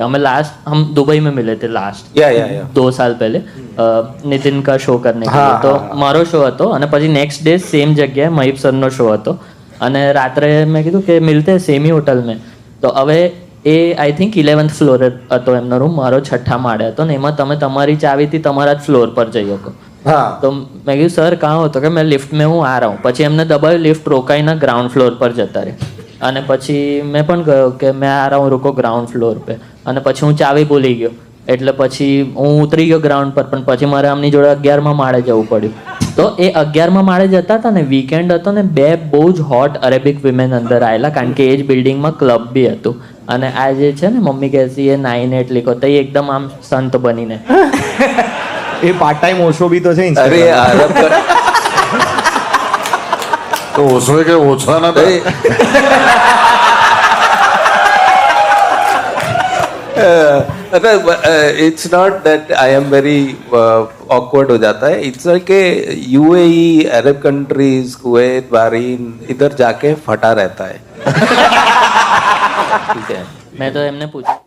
हमें लास्ट हम दुबई में मिले थे लास्ट या 2 साल पहले नितिन का શો કરને કે હા, તો હા. મારો શો હતો અને પછી નેક્સ્ટ ડે સેમ જગ્યાએ મહીપ સરનો શો હતો અને રાત્રે મેં કીધું કે મિલતે સેમી હોટલ મેં તો હવે એ આઈ થિંક 11th ફ્લોરે હતો એમનો રૂમ, મારો 6ઠ્ઠા માળે હતો ને એમાં તમે તમારી ચાવીથી તમારા જ ફ્લોર પર જઈ શકો. હા તો મેં કીધું સર કાં હો? તો કે મેં લિફ્ટ મેં હું આ રહા હું. પછી એમને દબાવ્યું, લિફ્ટ રોકાઈને ગ્રાઉન્ડ ફ્લોર પર જતા રહે અને પછી મેં પણ ગયો કે મેં આ રહા હું, રૂકો ગ્રાઉન્ડ ફ્લોર પે. અને પછી હું ચાવી ભૂલી ગયો એટલે પછી હું ઉતરી ગયો ગ્રાઉન્ડ પર, પણ પછી મારે આમની જોડે 11મા માળે જવું પડ્યું. તો એ 11મા માળે જતા હતા ને, વીકેન્ડ હતો ને, 2 બહુ જ હોટ અરેબિક વિમેન અંદર આવેલા, કારણ કે એ જ બિલ્ડિંગમાં ક્લબ બી હતું. અને આ જે છે ને મમ્મી કહેતી એ 9-8 લીખો તો એ એકદમ આમ સંત બનીને એ પાર્ટ ટાઈમ ઓશો બી તો છે અરે Instagram. અરબ તો ઓછો કે ઓછા ના થાય. It's not that I am very awkward हो जाता है. It's like UAE, Arab countries, Kuwait, Bahrain, इधर जाके फटा रहता है. ठीक है. મેં તો એમને પૂછ્યું